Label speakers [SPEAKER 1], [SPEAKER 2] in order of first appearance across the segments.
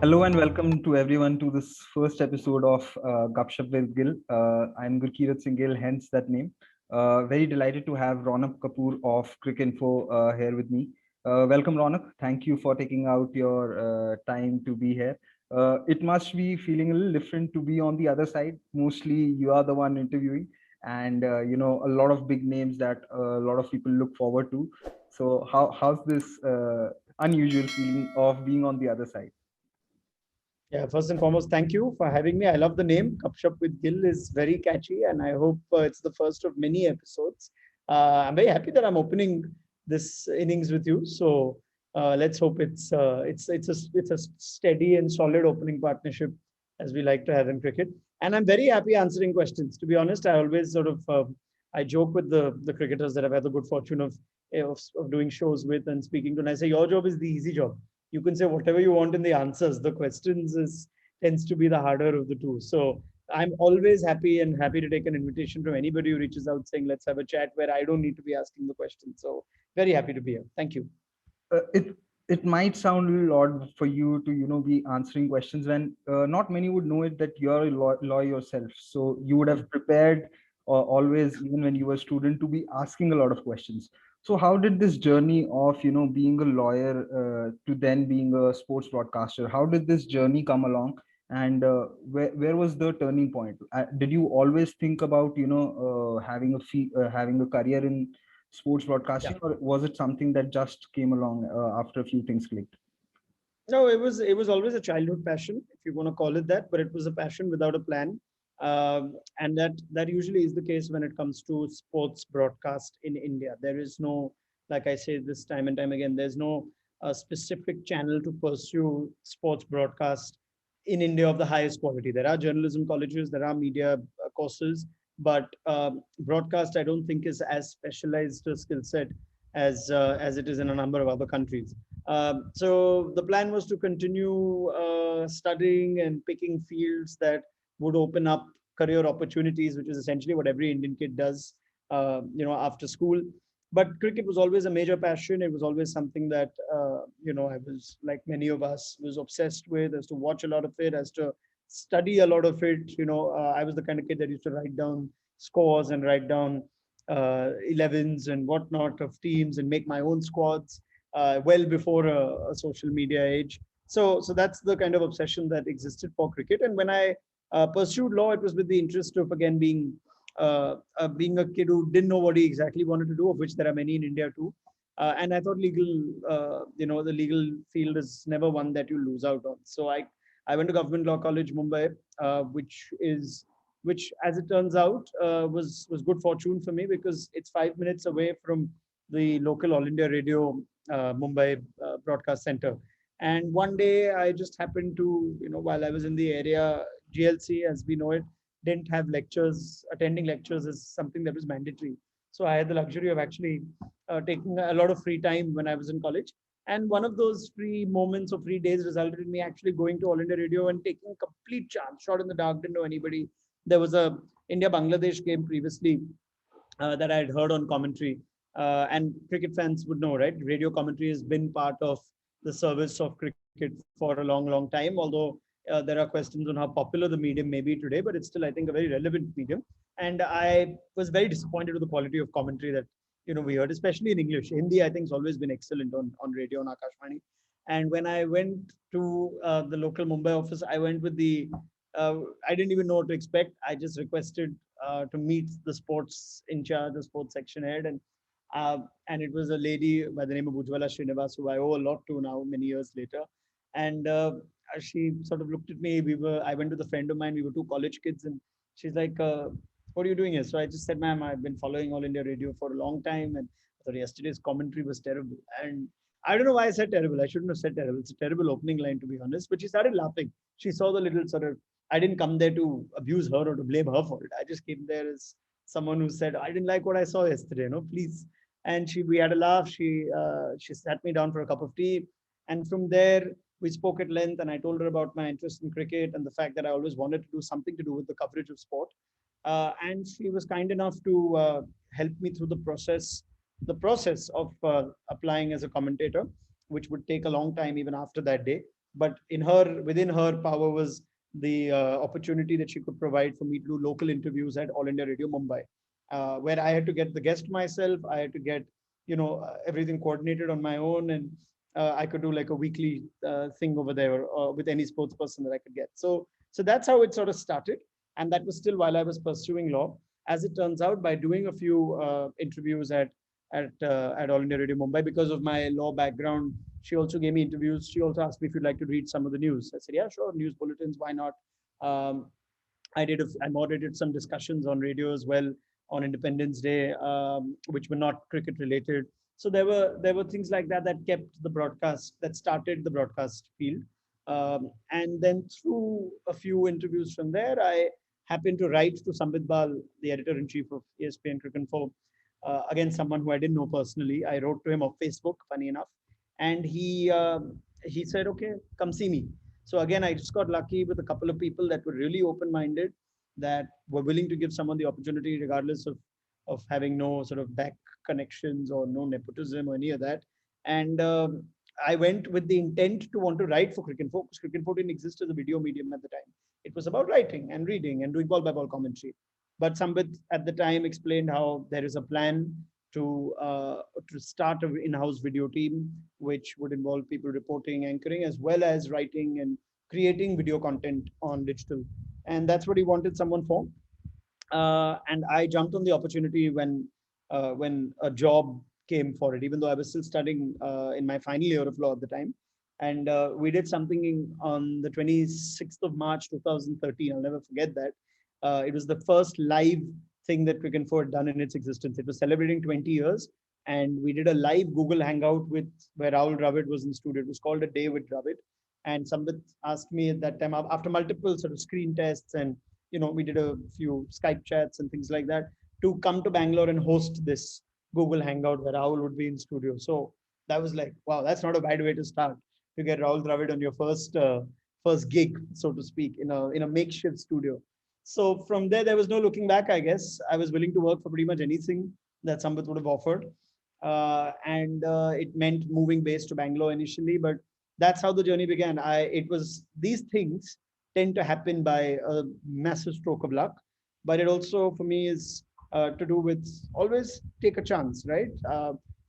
[SPEAKER 1] Hello and welcome to everyone to this first episode of Gupshup With Gill. I'm Gurkirat Gill, hence that name. Very delighted to have Raunak Kapoor of Cricinfo here with me. Welcome, Raunak. Thank you for taking out your time to be here. It must be feeling a little different to be on the other side. Mostly, you are the one interviewing, and a lot of big names that a lot of people look forward to. So, how's this unusual feeling of being on the other side?
[SPEAKER 2] Yeah, first and foremost, thank you for having me. I love the name. Gupshup with Gill is very catchy, and I hope it's the first of many episodes. I'm very happy that I'm opening this innings with you. So let's hope it's a steady and solid opening partnership as we like to have in cricket. And I'm very happy answering questions. To be honest, I always I joke with the cricketers that I've had the good fortune of doing shows with and speaking to, and I say your job is the easy job. You can say whatever you want in the answers. The questions is tends to be the harder of the two. So I'm always happy to take an invitation from anybody who reaches out saying, let's have a chat where I don't need to be asking the question. So very happy to be here. Thank you.
[SPEAKER 1] It might sound a little odd for you to be answering questions when not many would know it that you're a lawyer yourself, so you would have prepared always, even when you were a student, to be asking a lot of questions. So how did this journey of being a lawyer to then being a sports broadcaster, how did this journey come along? And where was the turning point? Did you always think about having a career in sports
[SPEAKER 2] Yeah.
[SPEAKER 1] broadcasting, or was it something that just came along after a few things clicked?
[SPEAKER 2] No, it was always a childhood passion, if you want to call it that, but it was a passion without a plan. And that usually is the case when it comes to sports broadcast in India. There is no, like I say this time and time again, there's no specific channel to pursue sports broadcast in India of the highest quality. There are journalism colleges, there are media courses, but broadcast I don't think is as specialized a skill set as it is in a number of other countries. So the plan was to continue studying and picking fields that would open up career opportunities, which is essentially what every Indian kid does, after school. But cricket was always a major passion. It was always something that, I was, like many of us, was obsessed with, as to watch a lot of it, as to study a lot of it. I was the kind of kid that used to write down scores and write down 11s and whatnot of teams and make my own squads well before a social media age. So that's the kind of obsession that existed for cricket. And when I pursued law, it was with the interest of again being a kid who didn't know what he exactly wanted to do, of which there are many in India too. And I thought the legal field is never one that you lose out on. So I went to Government Law College, Mumbai, which, as it turns out, was good fortune for me because it's 5 minutes away from the local All India Radio Mumbai broadcast center. And one day I just happened to, while I was in the area, GLC, as we know it, didn't have lectures. Attending lectures is something that was mandatory. So I had the luxury of actually taking a lot of free time when I was in college. And one of those free moments or free days resulted in me actually going to All India Radio and taking a complete chance, shot in the dark, didn't know anybody. There was a India-Bangladesh game previously that I had heard on commentary. And cricket fans would know, right? Radio commentary has been part of the service of cricket for a long, long time, although there are questions on how popular the medium may be today, but it's still, I think, a very relevant medium. And I was very disappointed with the quality of commentary that we heard, especially in English. Hindi, I think, has always been excellent on radio on Akashvani. And when I went to the local Mumbai office, I went with I didn't even know what to expect. I just requested to meet the sports in charge, the sports section head, and it was a lady by the name of Ujwala Srinivas, who I owe a lot to now, many years later. And she sort of looked at me. I went with a friend of mine. We were two college kids, and she's like, "What are you doing here?" So I just said, "Ma'am, I've been following All India Radio for a long time, and I thought yesterday's commentary was terrible." And I don't know why I said terrible. I shouldn't have said terrible. It's a terrible opening line, to be honest. But she started laughing. She saw the little sort of. I didn't come there to abuse her or to blame her for it. I just came there as someone who said, "I didn't like what I saw yesterday. Please." And we had a laugh. She sat me down for a cup of tea, and from there we spoke at length. And I told her about my interest in cricket and the fact that I always wanted to do something to do with the coverage of sport. And she was kind enough to help me through the process of applying as a commentator, which would take a long time even after that day. but within her power was the opportunity that she could provide for me to do local interviews at All India Radio Mumbai, where I had to get the guest myself. I had to get everything coordinated on my own, and I could do like a weekly thing over there with any sports person that I could get. So that's how it sort of started, and that was still while I was pursuing law. As it turns out, by doing a few interviews at All India Radio Mumbai, because of my law background, she also gave me interviews. She also asked me if you'd like to read some of the news. I said, yeah, sure, news bulletins, why not? Um, I moderated some discussions on radio as well on Independence Day, which were not cricket related. So there were things like that that kept the broadcast, that started the broadcast field. And then through a few interviews from there, I happened to write to Sambit, the editor in chief of ESPN again, someone who I didn't know personally. I wrote to him on Facebook, funny enough, and he said, "Okay, come see me." So again, I just got lucky with a couple of people that were really open-minded, that were willing to give someone the opportunity, regardless of having no sort of back connections or no nepotism or any of that. And I went with the intent to want to write for Cricinfo, because Cricinfo didn't exist as a video medium at the time. It was about writing and reading and doing ball-by-ball commentary. But Sambit at the time explained how there is a plan to start an in-house video team, which would involve people reporting, anchoring, as well as writing and creating video content on digital. And that's what he wanted someone for. And I jumped on the opportunity when a job came for it, even though I was still studying in my final year of law at the time. And we did something on the 26th of March 2013. I'll never forget that. It was the first live thing that Cricinfo had done in its existence. It was celebrating 20 years, and we did a live Google Hangout with where Rahul Dravid was in studio. It was called A Day with Dravid. And Sambit asked me at that time, after multiple sort of screen tests, and we did a few Skype chats and things like that, to come to Bangalore and host this Google Hangout where Rahul would be in studio. So that was like, wow, that's not a bad way to start, to get Rahul Dravid on your first gig, so to speak, in a makeshift studio. So from there was no looking back, I guess. I was willing to work for pretty much anything that Sambit would have offered. And it meant moving base to Bangalore initially, but that's how the journey began. It was, these things tend to happen by a massive stroke of luck, but it also for me is to do with always take a chance, right?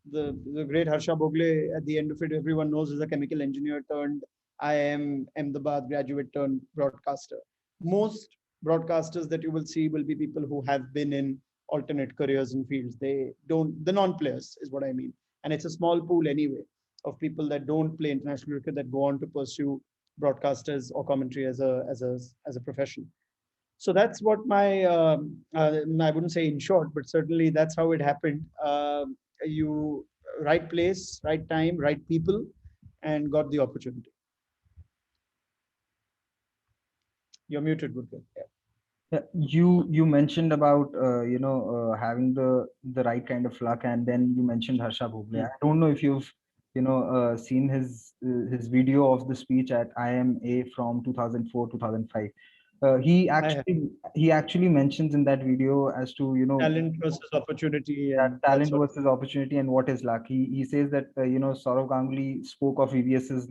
[SPEAKER 2] The great Harsha Bogle, at the end of it, everyone knows, is a chemical engineer turned IIM Ahmedabad graduate turned broadcaster. Most broadcasters that you will see will be people who have been in alternate careers and fields. They don't, the non-players is what I mean. And it's a small pool anyway of people that don't play international cricket that go on to pursue broadcasters or commentary as a profession. So that's what I wouldn't say in short, but certainly that's how it happened. You right place, right time, right people, and got the opportunity. You're muted, Gurkha. Yeah.
[SPEAKER 1] Yeah, you mentioned about having the right kind of luck, and then you mentioned Harsha Bhogle. I don't know if you've seen his video of the speech at IMA from 2004 2005. He actually mentions in that video as to
[SPEAKER 2] Talent versus opportunity,
[SPEAKER 1] that
[SPEAKER 2] and
[SPEAKER 1] talent versus opportunity and what is luck. He says that Saurav Ganguly spoke of VVS's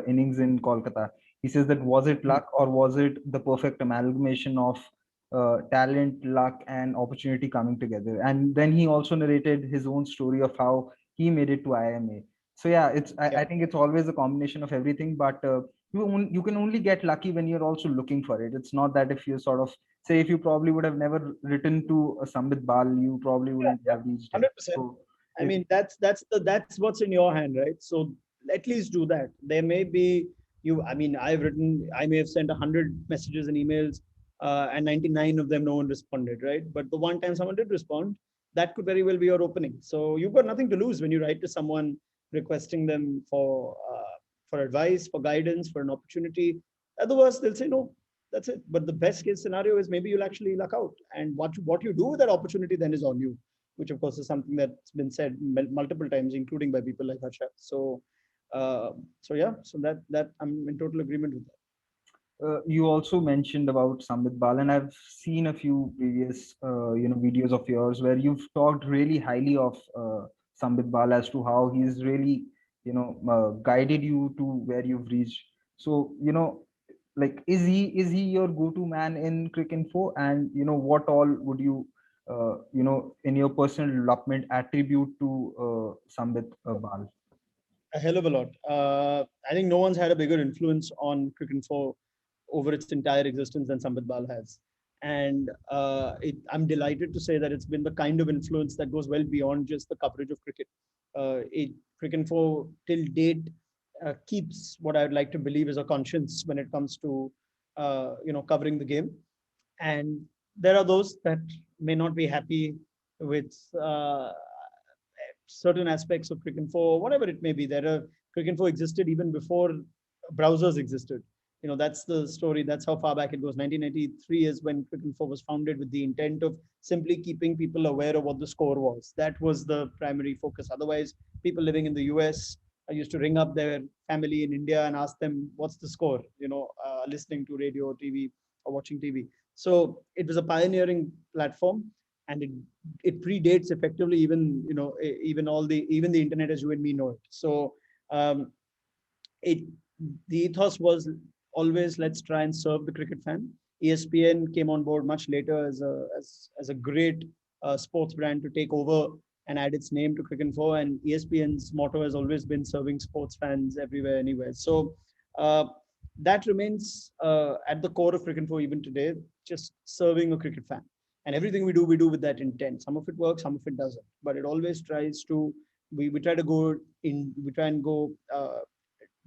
[SPEAKER 1] innings in Kolkata. He says that was it luck or was it the perfect amalgamation of talent, luck, and opportunity coming together? And then he also narrated his own story of how he made it to IMA. So yeah, I think it's always a combination of everything, but you can only get lucky when you're also looking for it. It's not that if you sort of say, if you probably would have never written to a Sambit Bal, you probably wouldn't have reached it.
[SPEAKER 2] 100%.
[SPEAKER 1] So
[SPEAKER 2] I mean, that's what's in your hand, right? So at least do that. There may be you. I mean, I may have sent 100 messages and emails, and 99 of them no one responded, right? But the one time someone did respond, that could very well be your opening. So you've got nothing to lose when you write to someone requesting them for advice, for guidance, for an opportunity. Otherwise, they'll say no. That's it. But the best case scenario is maybe you'll actually luck out, and what you do with that opportunity then is on you, which of course is something that's been said multiple times, including by people like Harsha. So yeah, so that I'm in total agreement with that.
[SPEAKER 1] you also mentioned about Sambit Bal, and I've seen a few previous videos of yours where you've talked really highly of Sambit Bal as to how he's really guided you to where you've reached. So, like, is he your go-to man in Cricinfo? And what all would you in your personal development attribute to Sambit Bal?
[SPEAKER 2] A hell of a lot. I think no one's had a bigger influence on Cricinfo over its entire existence than Sambit Bal has. And I'm delighted to say that it's been the kind of influence that goes well beyond just the coverage of cricket. Cricinfo till date keeps what I would like to believe is a conscience when it comes to covering the game. And there are those that may not be happy with certain aspects of Cricinfo, whatever it may be. Cricinfo existed even before browsers existed. That's the story. That's how far back it goes. 1993 is when Cricinfo was founded with the intent of simply keeping people aware of what the score was. That was the primary focus. Otherwise, people living in the US used to ring up their family in India and ask them, what's the score? Listening to radio, TV, or watching TV. So it was a pioneering platform, and it predates effectively even the internet as you and me know it. So um, it the ethos was always, let's try and serve the cricket fan. ESPN came on board much later as a great sports brand to take over and add its name to Cricinfo. And ESPN's motto has always been serving sports fans everywhere, anywhere. So uh, that remains at the core of Cricinfo even today, just serving a cricket fan. And everything we do with that intent. Some of it works, some of it doesn't. But it always tries to we try to go in we try and go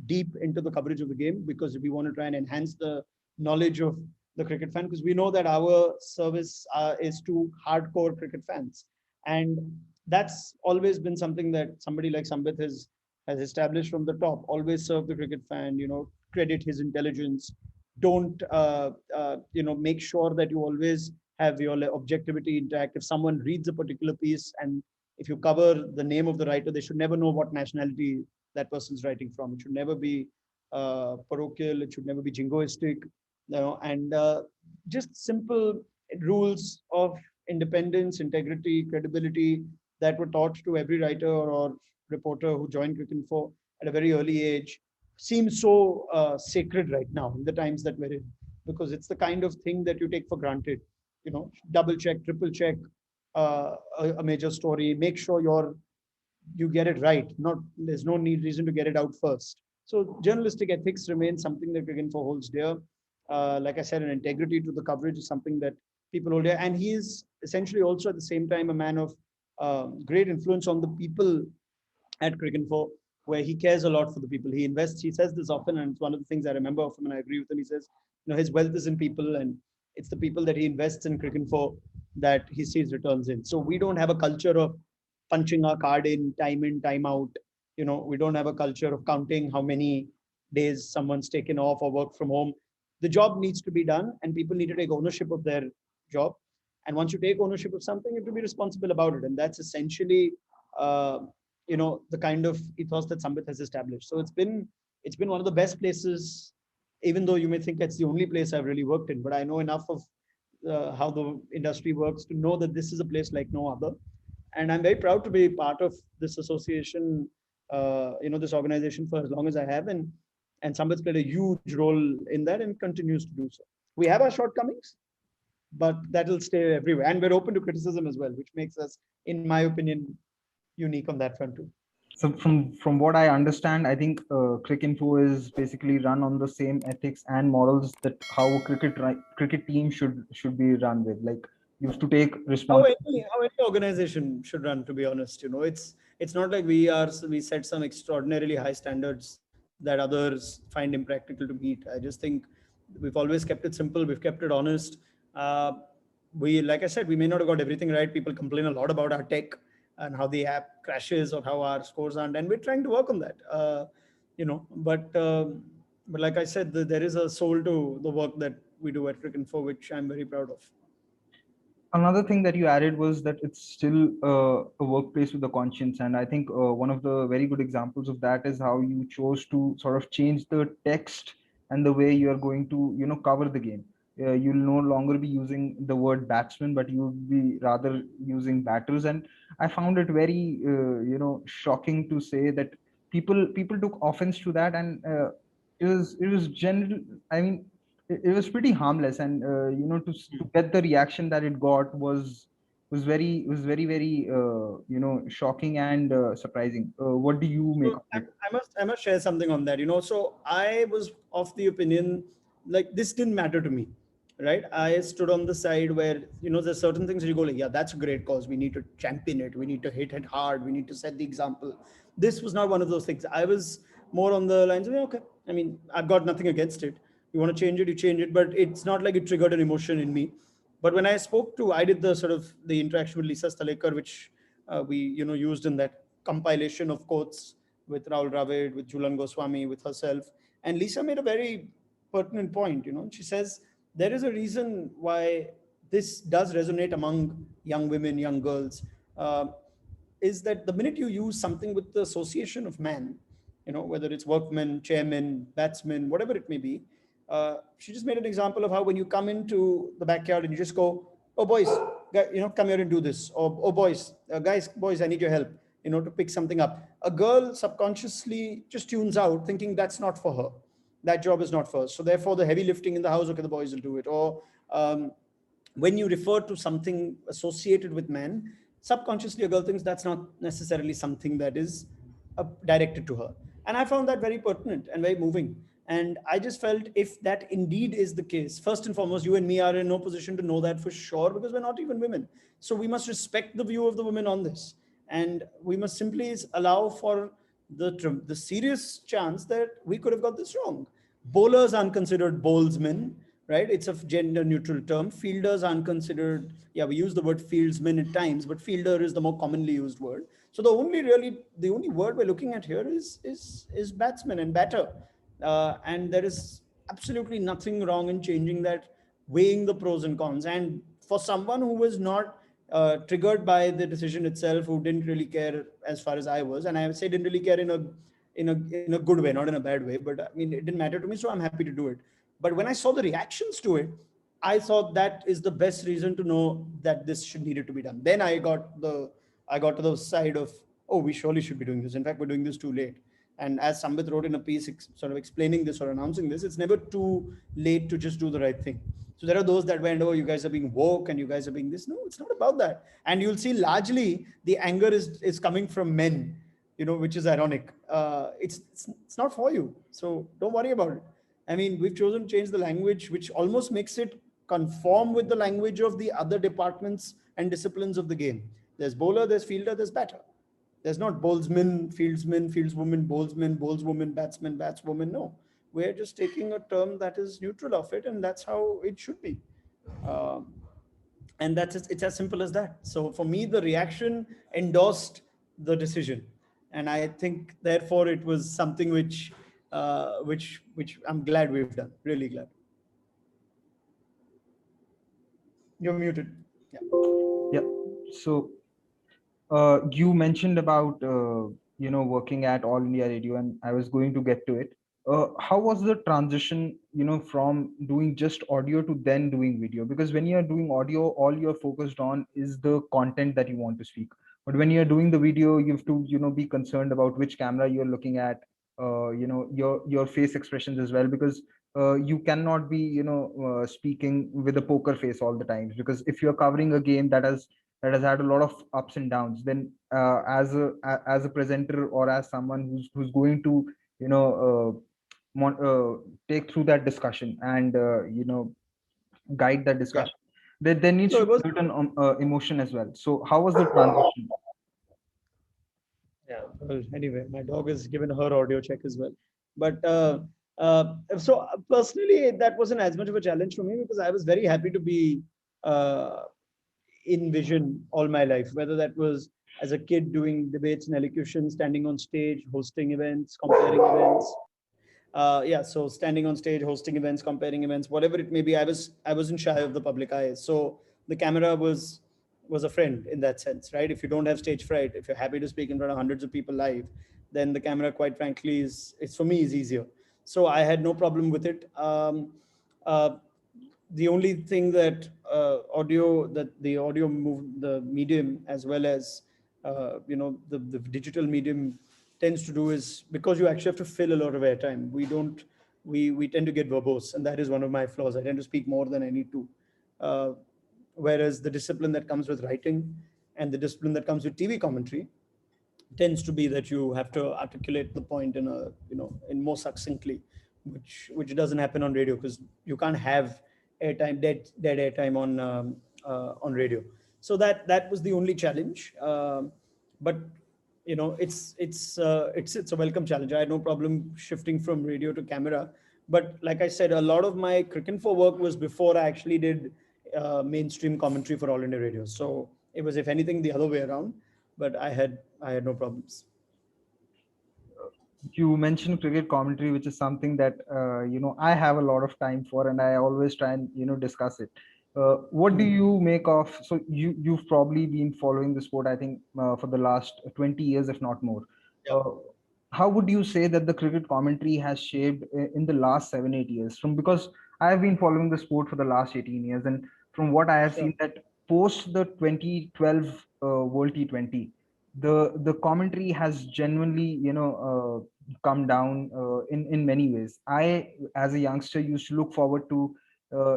[SPEAKER 2] deep into the coverage of the game, because we want to try and enhance the knowledge of the cricket fan, because we know that our service is to hardcore cricket fans. And that's always been something that somebody like Sambit has established from the top. Always serve the cricket fan, credit his intelligence. Don't make sure that you always have your objectivity intact. If someone reads a particular piece, and if you cover the name of the writer, they should never know what nationality that person's writing from. It should never be parochial. It should never be jingoistic. And just simple rules of independence, integrity, credibility that were taught to every writer or reporter who joined Cricinfo at a very early age seems so sacred right now in the times that we're in, because it's the kind of thing that you take for granted. Double check, triple check a major story. Make sure you get it right. Not There's no reason to get it out first. So journalistic ethics remains something that Cricinfo holds dear. Like I said, an integrity to the coverage is something that people hold dear. And he is essentially also at the same time a man of great influence on the people at Cricinfo, where he cares a lot for the people. He invests. He says this often, and it's one of the things I remember of him, and I agree with him. He says, his wealth is in people, and it's the people that he invests in Cricinfo that he sees returns in. So we don't have a culture of punching our card in, time out. We don't have a culture of counting how many days someone's taken off or work from home. The job needs to be done, and people need to take ownership of their job. And once you take ownership of something, you have to be responsible about it. And that's essentially, uh, the kind of ethos that Sambit has established. So it's been one of the best places, even though you may think it's the only place I've really worked in. But I know enough of how the industry works to know that this is a place like no other. And I'm very proud to be part of this association, this organization for as long as I have, and Sambit's played a huge role in that and continues to do so. We have our shortcomings, but that'll stay everywhere, and we're open to criticism as well, which makes us, in my opinion, unique on that front too.
[SPEAKER 1] So from what I understand, I think Cricinfo is basically run on the same ethics and morals that how a cricket team should be run with. Like, you have to take responsibility.
[SPEAKER 2] How any organization should run, to be honest. It's not like we set some extraordinarily high standards that others find impractical to meet. I just think we've always kept it simple. We've kept it honest. uh, we Like I said, we may not have got everything right. People complain a lot about our tech and how the app crashes or how our scores aren't, and we're trying to work on that. But like I said, there is a soul to the work that we do at Cricinfo, which I'm very proud of.
[SPEAKER 1] Another thing that you added was that it's still a workplace with a conscience, and I think one of the very good examples of that is how you chose to sort of change the text and the way you are going to cover the game. You'll no longer be using the word batsman, but you'll be rather using batters. And I found it very shocking to say that people took offense to that. And it was general. I mean, it was pretty harmless, and to get the reaction that it got was very shocking and surprising. What do you make
[SPEAKER 2] So
[SPEAKER 1] of it?
[SPEAKER 2] I must share something on that. So I was of the opinion like this didn't matter to me, right? I stood on the side where there's certain things you go like, yeah, that's a great cause. We need to champion it. We need to hit it hard. We need to set the example. This was not one of those things. I was more on the lines of, okay. I mean, I've got nothing against it. You want to change it, you change it, but it's not like it triggered an emotion in me. But when I did the sort of the interaction with Lisa Stalekar, which we used in that compilation of quotes with Rahul Dravid, with Julan Goswami, with herself. And Lisa made a very pertinent point. She says there is a reason why this does resonate among young women, young girls, uh, is that the minute you use something with the association of man, whether it's workman, chairman, batsman, whatever it may be, she just made an example of how when you come into the backyard and you just go, oh boys, come here and do this, or oh boys, guys, boys, I need your help, to pick something up. A girl subconsciously just tunes out, thinking that's not for her. That job is not for her. So therefore, the heavy lifting in the house, okay, the boys will do it. Or when you refer to something associated with men, subconsciously a girl thinks that's not necessarily something that is directed to her. And I found that very pertinent and very moving. And I just felt if that indeed is the case, first and foremost, you and me are in no position to know that for sure because we're not even women. So we must respect the view of the women on this. And we must simply allow for the serious chance that we could have got this wrong. Bowlers aren't considered bowlsmen, right? It's a gender neutral term. Fielders aren't considered, yeah, we use the word fieldsman at times, but fielder is the more commonly used word. So the only word we're looking at here is batsman and batter. And there is absolutely nothing wrong in changing that, weighing the pros and cons. And for someone who was not triggered by the decision itself, who didn't really care as far as I was, and I would say didn't really care in a good way, not in a bad way, but I mean it didn't matter to me, so I'm happy to do it. But when I saw the reactions to it, I thought that is the best reason to know that this should needed to be done. Then I got to the side of, oh, we surely should be doing this. In fact, we're doing this too late. And as Sambit wrote in a piece sort of explaining this or announcing this, it's never too late to just do the right thing. So there are those that went, oh, you guys are being woke and you guys are being this. No, it's not about that. And you'll see largely the anger is coming from men, which is ironic. It's not for you. So don't worry about it. I mean, we've chosen to change the language, which almost makes it conform with the language of the other departments and disciplines of the game. There's bowler, there's fielder, there's batter. There's not bowlsman, fieldswoman, bowlsman, bowlswoman, batsman, batswoman. No, we're just taking a term that is neutral of it, and that's how it should be. Um, and it's as simple as that. So for me, the reaction endorsed the decision, and I think therefore it was something which I'm glad we've done. Really glad. You're muted. Yeah.
[SPEAKER 1] Yeah. So you mentioned about working at All India Radio, and I was going to get to it. How was the transition, from doing just audio to then doing video? Because when you're doing audio, all you're focused on is the content that you want to speak. But when you're doing the video, you have to, be concerned about which camera you're looking at, your face expressions as well, because you cannot be, speaking with a poker face all the time. Because if you're covering a game that has had a lot of ups and downs, then as a presenter or as someone who's going to you know take through that discussion and guide that
[SPEAKER 2] Yeah.
[SPEAKER 1] discussion, there needs
[SPEAKER 2] So
[SPEAKER 1] to
[SPEAKER 2] it
[SPEAKER 1] be
[SPEAKER 2] was.
[SPEAKER 1] certain emotion as well. So how was the transition?
[SPEAKER 2] Yeah. Well, anyway, my dog has given her audio check as well. But so personally, that wasn't as much of a challenge for me because I was very happy to be uh, in vision all my life, whether that was as a kid doing debates and elocution, standing on stage, hosting events, comparing events. Yeah, so standing on stage, hosting events, comparing events, whatever it may be, I wasn't shy of the public eye. So the camera was a friend in that sense, right? If you don't have stage fright, if you're happy to speak in front of hundreds of people live, then the camera, quite frankly, it's for me is easier. So I had no problem with it. Uh, the only thing that the audio move the medium as well as the digital medium tends to do is because you actually have to fill a lot of airtime. We don't we tend to get verbose, and that is one of my flaws. I tend to speak more than I need to. Uh, Whereas the discipline that comes with writing and the discipline that comes with TV commentary tends to be that you have to articulate the point in a, in more succinctly, which doesn't happen on radio, because you can't have airtime, dead airtime on radio. So that was the only challenge. But it's a welcome challenge. I had no problem shifting from radio to camera. But like I said, a lot of my Cricinfo work was before I actually did mainstream commentary for All India Radio. So it was, if anything, the other way around. But I had no problems.
[SPEAKER 1] You mentioned cricket commentary, which is something that I have a lot of time for, and I always try and discuss it. What do you make of? So you've probably been following the sport, I think, for the last 20 years, if not more.
[SPEAKER 2] Yeah.
[SPEAKER 1] Uh, how would you say that the cricket commentary has shaped in the last 7-8 years? From because I have been following the sport for the last 18 years, and from what I have
[SPEAKER 2] Sure.
[SPEAKER 1] seen, that post the 2012 World T20, the commentary has genuinely come down in many ways. I, as a youngster, used to look forward to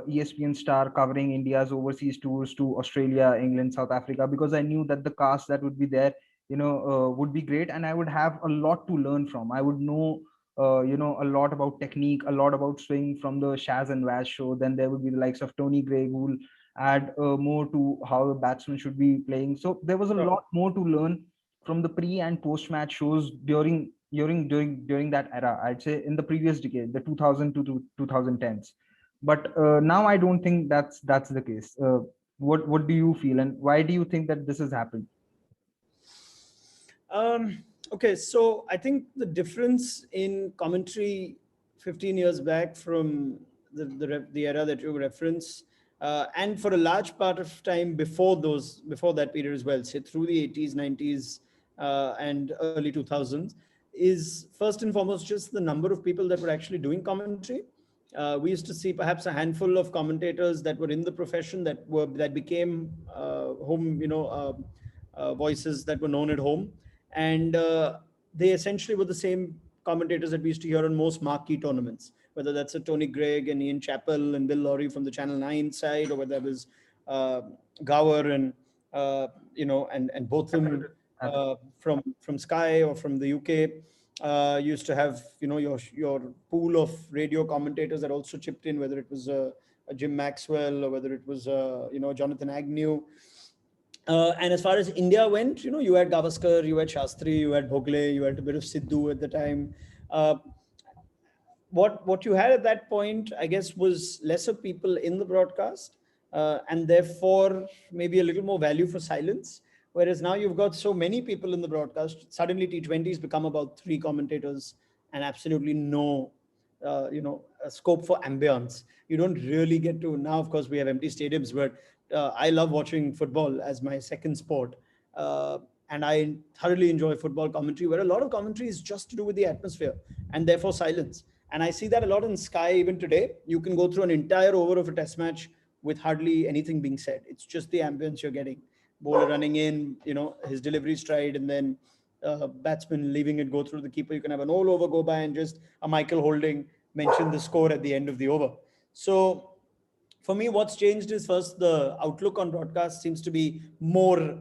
[SPEAKER 1] ESPN Star covering India's overseas tours to Australia, England, South Africa, because I knew that the cast that would be there, would be great, and I would have a lot to learn from. I would know, a lot about technique, a lot about swing from the Shaz and Vaz show. Then there would be the likes of Tony Greig, who will add more to how a batsman should be playing. So there was a
[SPEAKER 2] Sure.
[SPEAKER 1] lot more to learn from the pre and post match shows during that era. I'd say in the previous decade, the 2000 to 2010s. But now I don't think that's the case. What do you feel, and why do you think that this has happened?
[SPEAKER 2] Okay, so I think the difference in commentary 15 years back from the era that you reference, and for a large part of time before that period as well, say through the 80s, 90s, and early 2000s, is first and foremost just the number of people that were actually doing commentary. We used to see perhaps a handful of commentators that were in the profession, that became home, voices that were known at home, and they essentially were the same commentators that we used to hear on most marquee tournaments, whether that's a Tony Greig and Ian Chappell and Bill Lawry from the Channel 9 side, or whether that was uh, Gower and and Botham
[SPEAKER 1] Absolutely. Absolutely.
[SPEAKER 2] from Sky or from the UK. Used to have your pool of radio commentators that also chipped in, whether it was a Jim Maxwell or whether it was Jonathan Agnew. And as far as India went, you had Gavaskar, you had Shastri, you had Bhogle, you had a bit of Sidhu at the time. Uh, what you had at that point, I guess, was lesser people in the broadcast, and therefore maybe a little more value for silence. Whereas now you've got so many people in the broadcast, suddenly T20s become about three commentators and absolutely no, a scope for ambience. You don't really get to now. Of course, we have empty stadiums, but I love watching football as my second sport. Uh, and I thoroughly enjoy football commentary, where a lot of commentary is just to do with the atmosphere and therefore silence. And I see that a lot in Sky even today. You can go through an entire over of a test match with hardly anything being said. It's just the ambience you're getting. Bowler running in, his delivery stride, and then batsman leaving it go through the keeper. You can have an all over go by and just a Michael Holding mention the score at the end of the over. So for me, what's changed is first the outlook on broadcast seems to be more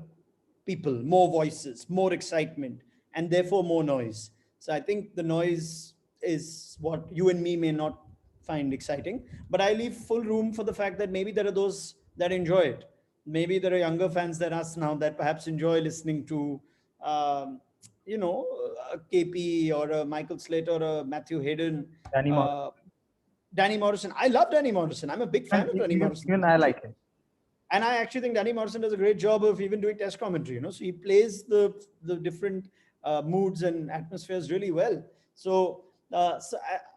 [SPEAKER 2] people, more voices, more excitement, and therefore more noise. So I think the noise is what you and me may not find exciting, but I leave full room for the fact that maybe there are those that enjoy it. Maybe there are younger fans than us now that perhaps enjoy listening to, um, a KP or a Michael Slater or a Matthew Hayden.
[SPEAKER 1] Danny Morrison.
[SPEAKER 2] Uh, Danny Morrison. I love Danny Morrison. I'm a big fan
[SPEAKER 1] And
[SPEAKER 2] of Danny Morrison.
[SPEAKER 1] even I like him.
[SPEAKER 2] And I actually think Danny Morrison does a great job of even doing test commentary. So he plays the different moods and atmospheres really well. So,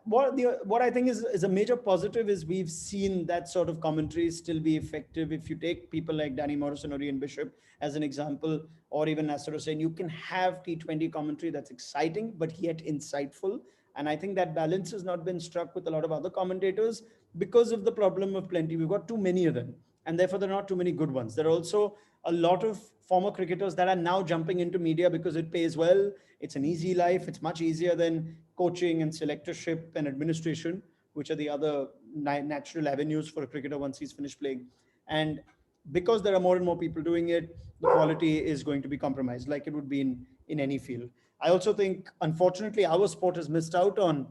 [SPEAKER 2] what I think is a major positive is we've seen that sort of commentary still be effective. If you take people like Danny Morrison or Ian Bishop as an example, or even Nasser Hussain, you can have T20 commentary that's exciting but yet insightful. And I think that balance has not been struck with a lot of other commentators because of the problem of plenty. We've got too many of them, and therefore there are not too many good ones. There are also a lot of former cricketers that are now jumping into media because it pays well. It's an easy life. It's much easier than coaching and selectorship and administration, which are the other natural avenues for a cricketer once he's finished playing. And because there are more and more people doing it, the quality is going to be compromised, like it would be in any field. I also think, unfortunately, our sport has missed out on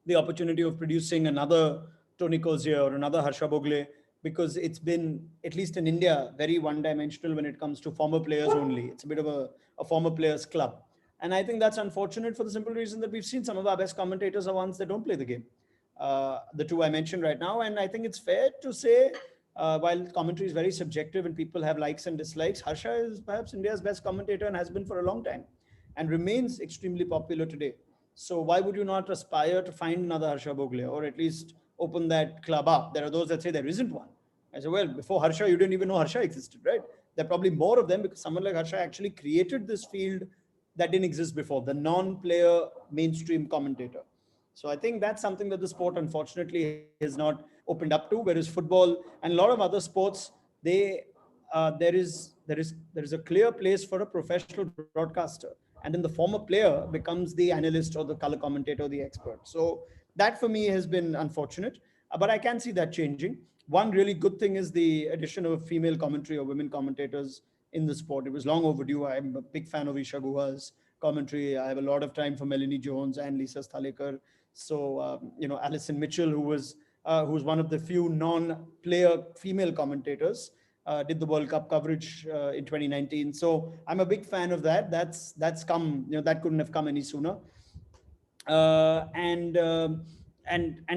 [SPEAKER 2] the opportunity of producing another Tony Cozier or another Harsha Bogle, because it's been, at least in India, very one-dimensional when it comes to former players only. It's a bit of a former players club. And I think that's unfortunate for the simple reason that we've seen some of our best commentators are ones that don't play the game. The two I mentioned right now. And I think it's fair to say, while commentary is very subjective and people have likes and dislikes, Harsha is perhaps India's best commentator and has been for a long time and remains extremely popular today. So why would you not aspire to find another Harsha Bogle, or at least open that club up? There are those that say there isn't one. I say, well, before Harsha, you didn't even know Harsha existed, right? There are probably more of them because someone like Harsha actually created this field that didn't exist before, the non-player mainstream commentator. So I think that's something that the sport unfortunately has not opened up to. Whereas football and a lot of other sports, they there is a clear place for a professional broadcaster, and then the former player becomes the analyst or the color commentator or the expert. So that for me has been unfortunate, but I can see that changing. One really good thing is the addition of female commentary or women commentators in the sport. It was long overdue. I'm a big fan of Isha Guha's commentary. I have a lot of time for Melanie Jones and Lisa Stalekar. So Alison Mitchell, who's one of the few non-player female commentators, did the World Cup coverage in 2019. So I'm a big fan of that. That's come. That couldn't have come any sooner. And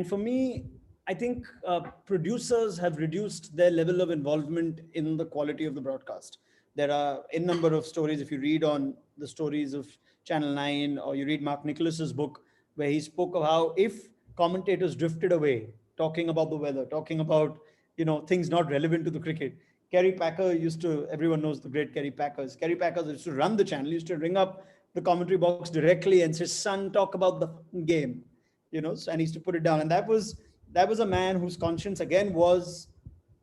[SPEAKER 2] for me, I think producers have reduced their level of involvement in the quality of the broadcast. There are a number of stories. If you read on the stories of Channel 9, or you read Mark Nicholas's book, where he spoke of how if commentators drifted away, talking about the weather, talking about things not relevant to the cricket. Kerry Packer used to, everyone knows the great Kerry Packers. Kerry Packers used to run the channel, used to ring up the commentary box directly and say, "Son, talk about the game," and he used to put it down. And that was a man whose conscience again was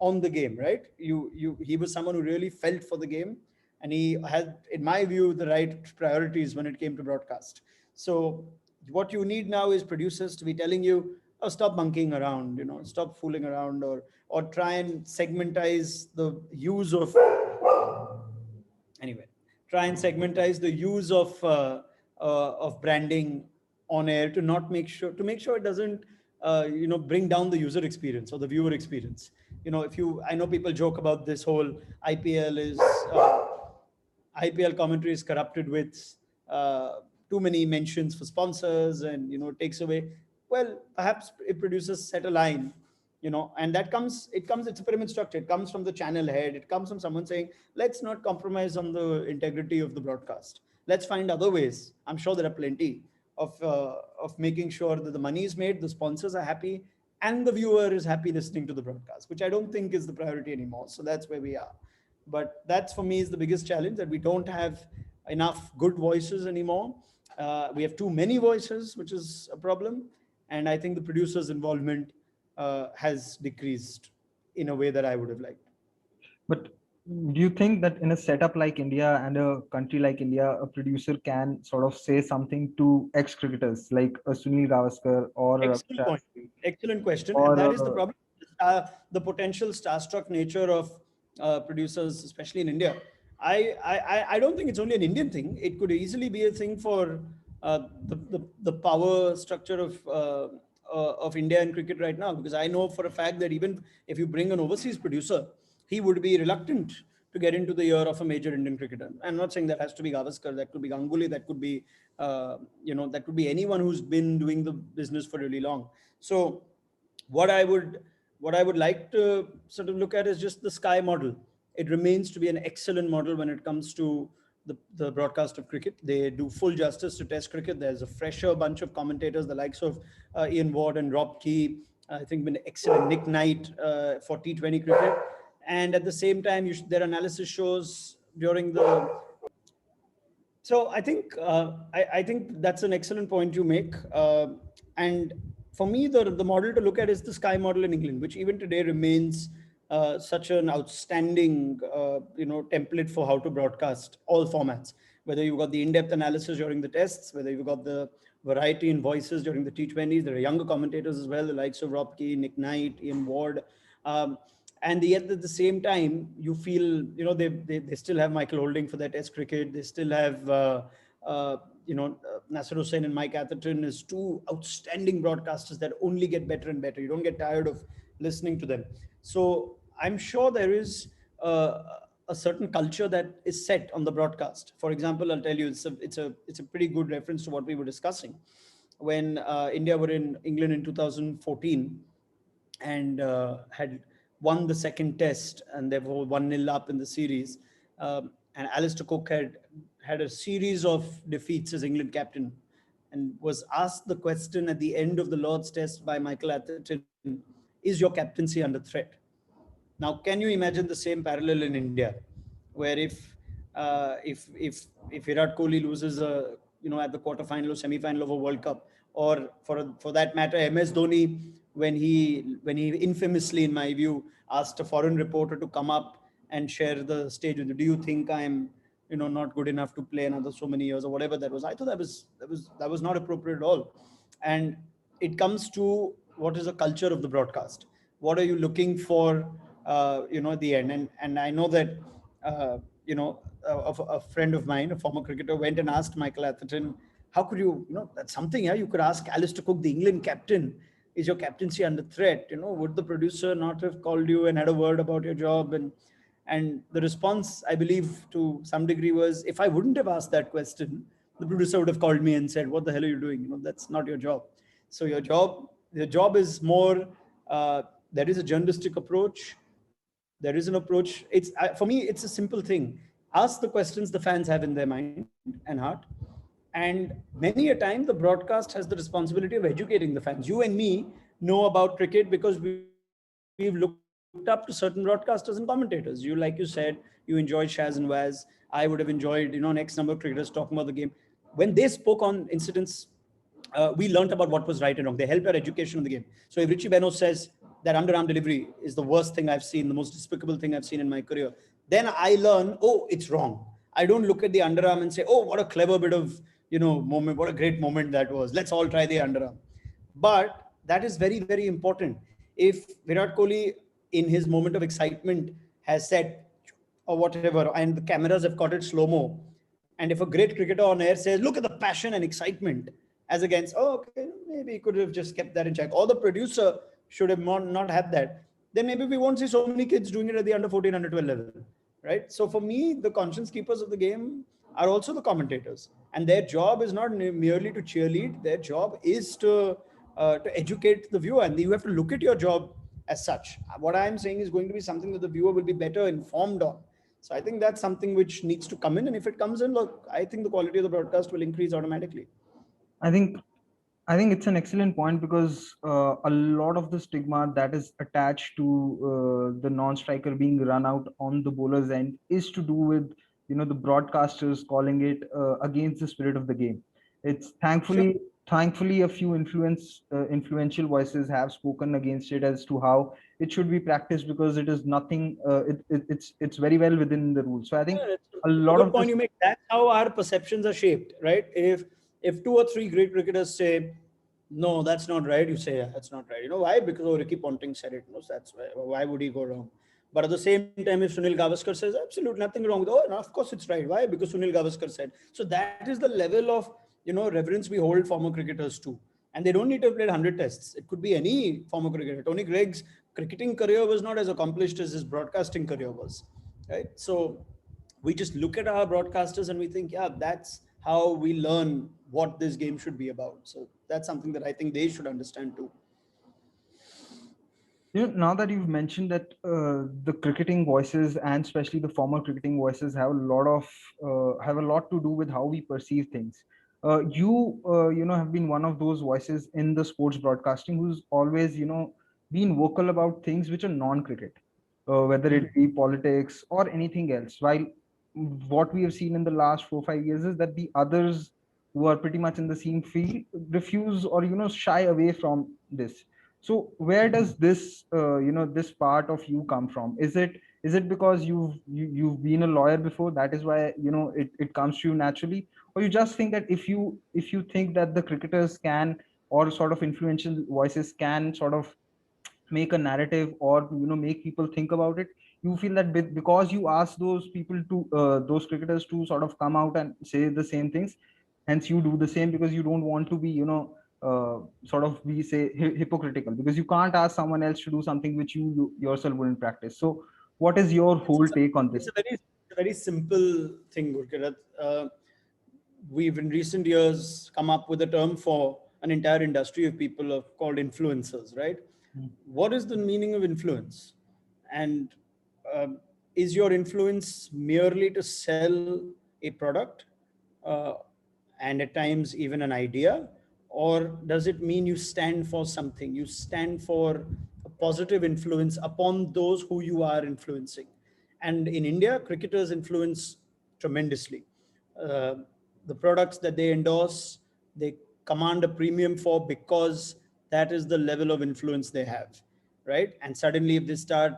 [SPEAKER 2] on the game, right? He was someone who really felt for the game, and he had, in my view, the right priorities when it came to broadcast. So what you need now is producers to be telling you, "Oh, stop monkeying around, stop fooling around," or try and segmentize the use of anyway try and segmentize the use of branding on air, to make sure it doesn't bring down the user experience or the viewer experience. If you I know people joke about this whole IPL is IPL commentary is corrupted with too many mentions for sponsors, and takes away. Well, perhaps if producers set a line, and it's a pyramid structure. It comes from the channel head. It comes from someone saying, let's not compromise on the integrity of the broadcast. Let's find other ways. I'm sure there are plenty of making sure that the money is made, the sponsors are happy, and the viewer is happy listening to the broadcast, which I don't think is the priority anymore. So that's where we are. But that's, for me, is the biggest challenge, that we don't have enough good voices anymore. We have too many voices, which is a problem. And I think the producer's involvement has decreased in a way that I would have liked.
[SPEAKER 1] But do you think that in a setup like India and a country like India, a producer can sort of say something to ex-cricketers like Sunil Gavaskar or
[SPEAKER 2] Excellent point. Excellent question.
[SPEAKER 1] or
[SPEAKER 2] And that is the problem. The potential starstruck nature of producers, especially in India. I don't think it's only an Indian thing. It could easily be a thing for the power structure of India in cricket right now. Because I know for a fact that even if you bring an overseas producer, he would be reluctant to get into the ear of a major Indian cricketer. I'm not saying that has to be Gavaskar, that could be Ganguly, that could be that could be anyone who's been doing the business for really long. So what I would like to sort of look at is just the Sky model. It remains to be an excellent model when it comes to the broadcast of cricket. They do full justice to Test cricket. There's a fresher bunch of commentators, the likes of Ian Ward and Rob Key. I think been excellent. Nick Knight for T20 cricket. And at the same time, their analysis shows during the. So I think that's an excellent point you make. And for me, the model to look at is the Sky model in England, which even today remains such an outstanding, template for how to broadcast all formats. Whether you've got the in-depth analysis during the tests, whether you've got the variety in voices during the T20s, there are younger commentators as well, the likes of Rob Key, Nick Knight, Ian Ward. Um, and yet at the same time, you feel, they still have Michael Holding for their test cricket. They still have, Nasser Hussain and Mike Atherton as two outstanding broadcasters that only get better and better. You don't get tired of listening to them. So I'm sure there is a certain culture that is set on the broadcast. For example, I'll tell you, it's a pretty good reference to what we were discussing when India were in England in 2014 and had won the second test and they were 1-0 up in the series. And Alistair Cook had a series of defeats as England captain and was asked the question at the end of the Lord's test by Michael Atherton, is your captaincy under threat? Now, can you imagine the same parallel in India, where if Virat Kohli loses at the quarterfinal or semi-final of a World Cup, or for that matter, MS Dhoni, when he infamously, in my view, asked a foreign reporter to come up and share the stage with you, do you think I'm not good enough to play another so many years or whatever that was? I thought that was not appropriate at all, and it comes to what is the culture of the broadcast. What are you looking for, at the end? And I know that, a friend of mine, a former cricketer, went and asked Michael Atherton, how could you, that's something, yeah, you could ask Alistair Cook, the England captain, is your captaincy under threat? Would the producer not have called you and had a word about your job? And the response, I believe, to some degree was, if I wouldn't have asked that question, the producer would have called me and said, what the hell are you doing? That's not your job. So your job is more, there is a journalistic approach. There is an approach. For me, it's a simple thing. Ask the questions the fans have in their mind and heart. And many a time, the broadcast has the responsibility of educating the fans. You and me know about cricket because we've looked up to certain broadcasters and commentators. Like you said, you enjoyed Shaz and Waz. I would have enjoyed, X number of cricketers talking about the game. When they spoke on incidents, we learnt about what was right and wrong. They helped our education of the game. So if Richie Beno says that underarm delivery is the worst thing I've seen, the most despicable thing I've seen in my career, then I learn, oh, it's wrong. I don't look at the underarm and say, oh, what a clever bit of, moment, what a great moment that was. Let's all try the underarm. But that is very, very important. If Virat Kohli, in his moment of excitement, has said, or whatever, and the cameras have caught it slow-mo, and if a great cricketer on air says, look at the passion and excitement, as against, oh, okay, maybe he could have just kept that in check, or the producer should have not had that, then maybe we won't see so many kids doing it at the under 14, under 12 level, right? So for me, the conscience keepers of the game are also the commentators, and their job is not merely to cheerlead. Their job is to educate the viewer, and you have to look at your job as such. What I'm saying is going to be something that the viewer will be better informed on. So I think that's something which needs to come in, and if it comes in, look, I think the quality of the broadcast will increase automatically.
[SPEAKER 1] I think I think it's an excellent point because a lot of the stigma that is attached to the non-striker being run out on the bowler's end is to do with the broadcasters calling it against the spirit of the game. It's
[SPEAKER 2] Sure.
[SPEAKER 1] thankfully a few influential voices have spoken against it as to how it should be practiced because it is nothing. It's very well within the rules. So I think
[SPEAKER 2] Yeah,
[SPEAKER 1] a
[SPEAKER 2] it's a
[SPEAKER 1] lot
[SPEAKER 2] good
[SPEAKER 1] of
[SPEAKER 2] point
[SPEAKER 1] this.
[SPEAKER 2] you make. That's how our perceptions are shaped, right? If two or three great cricketers say, no, that's not right, you say, yeah, that's not right. You know why? Because Ricky Ponting said it. No, that's why would he go wrong? But at the same time, if Sunil Gavaskar says absolutely nothing wrong with, oh, no, of course it's right. Why? Because Sunil Gavaskar said. So that is the level of reverence we hold former cricketers to. And they don't need to have played 100 tests. It could be any former cricketer. Tony Greig's cricketing career was not as accomplished as his broadcasting career was, right? So we just look at our broadcasters and we think, yeah, that's how we learn what this game should be about. So that's something that I think they should understand too.
[SPEAKER 1] Now that you've mentioned that the cricketing voices and especially the former cricketing voices have a lot to do with how we perceive things. You have been one of those voices in the sports broadcasting who's always been vocal about things which are non-cricket, whether
[SPEAKER 2] Mhm.
[SPEAKER 1] it be politics or anything else. While what we have seen in the last 4 5 years is that the others who are pretty much in the same field refuse or shy away from this. So where does this this part of you come from? Is it because you've been a lawyer before, that is why it comes to you naturally? Or you just think that if you think that the cricketers can, or sort of influential voices can sort of make a narrative, or make people think about it, you feel that because you ask those people to those cricketers to sort of come out and say the same things, hence you do the same, because you don't want to be sort of be say hypocritical, because you can't ask someone else to do something which you yourself wouldn't practice. So what is your
[SPEAKER 2] It's,
[SPEAKER 1] whole
[SPEAKER 2] it's, a,
[SPEAKER 1] take on
[SPEAKER 2] it's
[SPEAKER 1] this?
[SPEAKER 2] a very simple thing, Gurkirat. We've in recent years come up with a term for an entire industry of people called influencers, right? What is the meaning of influence? And um is your influence merely to sell a product, uh, and at times even an idea? Or does it mean you stand for something? You stand for a positive influence upon those who you are influencing. And in India, cricketers influence tremendously. Uh, the products that they endorse, they command a premium for, because that is the level of influence they have, right? And suddenly, if they start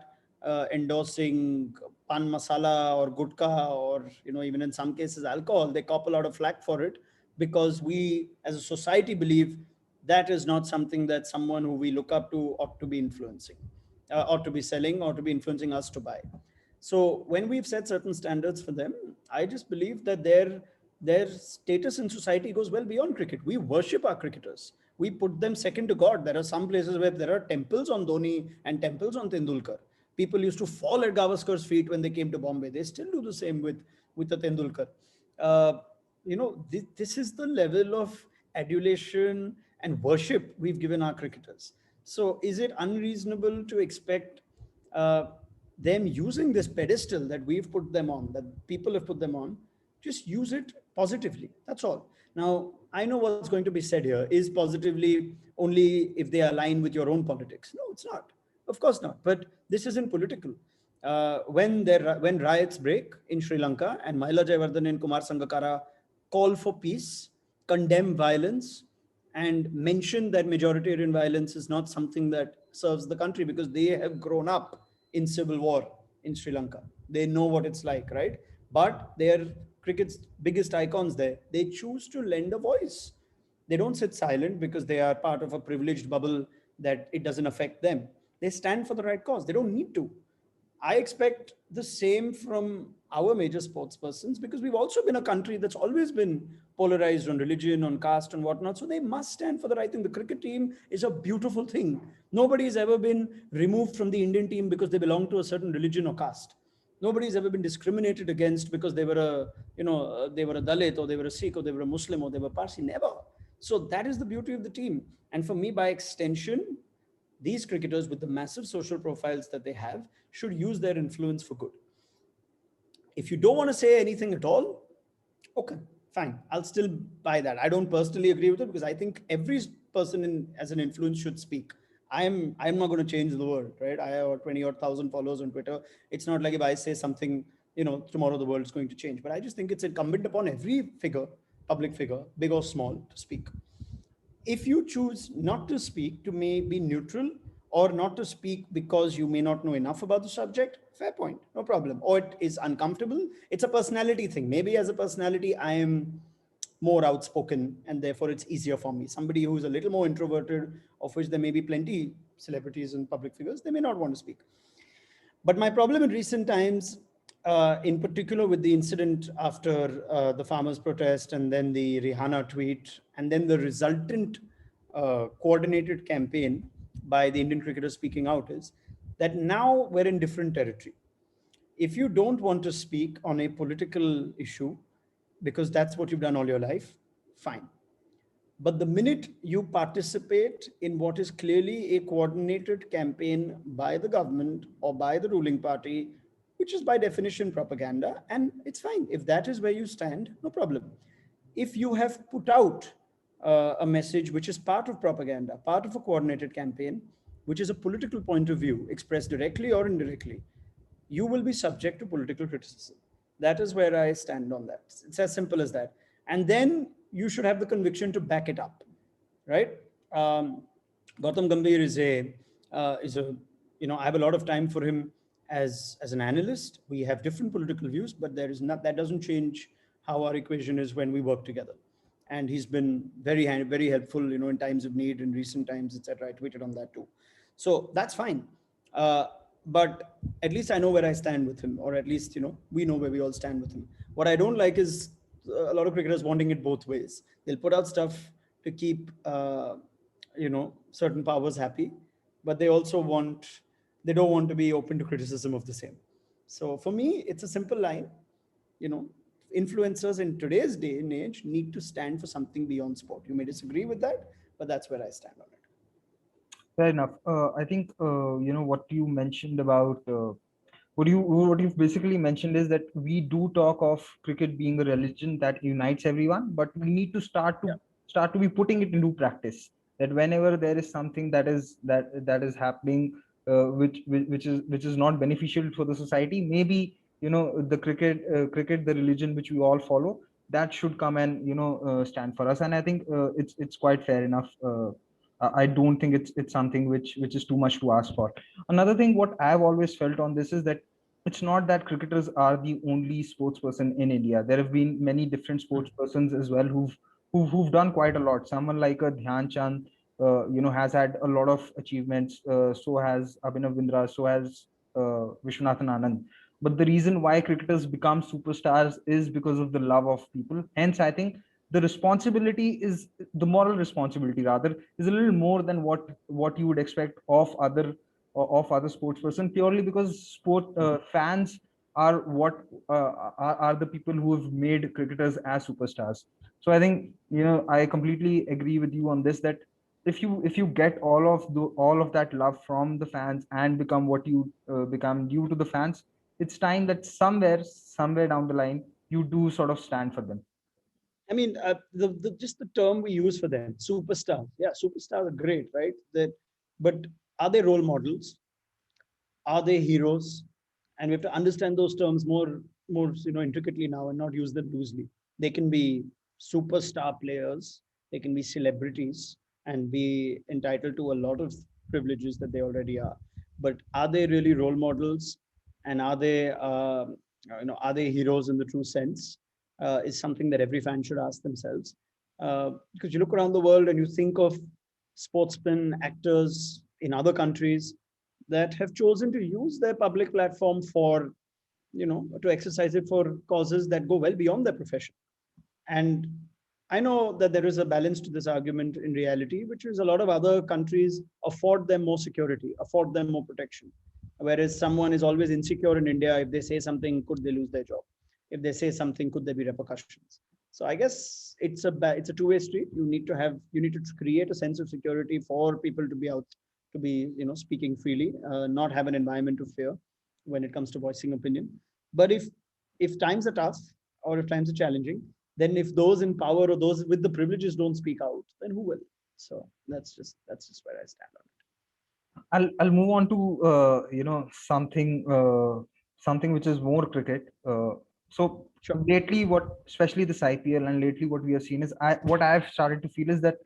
[SPEAKER 2] endorsing pan masala or gutka, or even in some cases alcohol, they cop a lot of flack for it, because we as a society believe that is not something that someone who we look up to ought to be influencing, ought to be selling, or to be influencing us to buy. So when we've set certain standards for them, I just believe that their status in society goes well beyond cricket. We worship our cricketers. We put them second to God. There are some places where there are temples on Dhoni and temples on Tendulkar. People used to fall at Gavaskar's feet when they came to Bombay. They still do the same with the Tendulkar. Uh, this is the level of adulation and worship we've given our cricketers. So is it unreasonable to expect uh, them using this pedestal that we've put them on, that people have put them on, just use it positively? That's all. Now, I know what's going to be said here. Is positively only if they align with your own politics? No, it's not. Of course not. But this isn't political. When riots break in Sri Lanka and Mahila Jayawardene and Kumar Sangakkara call for peace, condemn violence, and mention that majoritarian violence is not something that serves the country, because they have grown up in civil war in Sri Lanka. They know what it's like, right? But they are cricket's biggest icons there. They choose to lend a voice. They don't sit silent because they are part of a privileged bubble that it doesn't affect them. They stand for the right cause. They don't need to. I expect the same from our major sports persons, because we've also been a country that's always been polarized on religion, on caste, and whatnot. So they must stand for the right thing. The cricket team is a beautiful thing. Nobody's ever been removed from the Indian team because they belong to a certain religion or caste. Nobody's ever been discriminated against because they were a Dalit, or they were a Sikh, or they were a Muslim, or they were Parsi. Never. So that is the beauty of the team. And for me, by extension, these cricketers, with the massive social profiles that they have, should use their influence for good. If you don't want to say anything at all, okay, fine. I'll still buy that. I don't personally agree with it, because I think every person as an influence should speak. I'm not going to change the world, right? I have 20 or 1,000 followers on Twitter. It's not like if I say something, tomorrow the world is going to change. But I just think it's incumbent upon every figure, public figure, big or small, to speak. If you choose not to speak, to may be neutral, or not to speak because you may not know enough about the subject, fair point, no problem. Or it is uncomfortable, it's a personality thing. Maybe as a personality I am more outspoken, and therefore it's easier for me. Somebody who's a little more introverted, of which there may be plenty celebrities and public figures, they may not want to speak. But my problem in recent times, in particular with the incident after the farmers' protest, and then the Rihanna tweet, and then the resultant coordinated campaign by the Indian cricketers speaking out, is that now we're in different territory. If you don't want to speak on a political issue because that's what you've done all your life, fine. But the minute you participate in what is clearly a coordinated campaign by the government or by the ruling party, which is by definition propaganda, and it's fine. If that is where you stand, no problem. If you have put out a message which is part of propaganda, part of a coordinated campaign, which is a political point of view expressed directly or indirectly, you will be subject to political criticism. That is where I stand on that. It's as simple as that. And then you should have the conviction to back it up, right? Um, Gautam Gambhir is a I have a lot of time for him as an analyst. We have different political views, but there is not that doesn't change how our equation is when we work together. And he's been very helpful, in times of need, in recent times, etc. I tweeted on that too, so that's fine. Uh, but at least I know where I stand with him, or at least we know where we all stand with him. What I don't like is a lot of cricketers wanting it both ways. They'll put out stuff to keep certain powers happy, but they don't want to be open to criticism of the same. So for me, it's a simple line. you know Influencers in today's day and age need to stand for something beyond sport. You may disagree with that, but that's where I stand on it.
[SPEAKER 1] Fair enough. I think what you mentioned about what you've basically mentioned is that we do talk of cricket being a religion that unites everyone, but we need to
[SPEAKER 2] Yeah.
[SPEAKER 1] start to be putting it into practice. That whenever there is something that is happening, which is not beneficial for the society, maybe the cricket, the religion which we all follow, that should come and stand for us. And I think it's quite fair enough. I don't think it's something which is too much to ask for. Another thing what I've always felt on this is that it's not that cricketers are the only sports person in India. There have been many different sports persons as well who've done quite a lot. Someone like a Dhyan Chand has had a lot of achievements. So has Abhinav Bindra, so has Vishwanathan Anand. But the reason why cricketers become superstars is because of the love of people. Hence I think the responsibility is the moral responsibility rather is a little more than what you would expect of other sports person, purely because sport fans are what are the people who have made cricketers as superstars. So I think I completely agree with you on this, that if you get all of that love from the fans and become what you become due to the fans, it's time that somewhere down the line you do sort of stand for them.
[SPEAKER 2] I mean, the just the term we use for them, superstars. Yeah, superstars are great, right? But are they role models? Are they heroes? And we have to understand those terms more intricately now, and not use them loosely. They can be superstar players, they can be celebrities, and be entitled to a lot of privileges that they already are. But are they really role models? And are they heroes in the true sense? Is something that every fan should ask themselves. Because you look around the world and you think of sportsmen, actors in other countries that have chosen to use their public platform for, to exercise it for causes that go well beyond their profession. And I know that there is a balance to this argument in reality, which is a lot of other countries afford them more security, afford them more protection. Whereas someone is always insecure in India. If they say something, could they lose their job? If they say something, could there be repercussions? So I guess it's a two-way street. You need to create a sense of security for people to be out, to be speaking freely, not have an environment of fear when it comes to voicing opinion. But if times are tough, or if times are challenging, then if those in power or those with the privileges don't speak out, then who will? So that's just where I stand on it.
[SPEAKER 1] I'll move on to something which is more cricket. So
[SPEAKER 2] Sure.
[SPEAKER 1] lately, what especially this IPL and lately what we have seen is what I've started to feel is that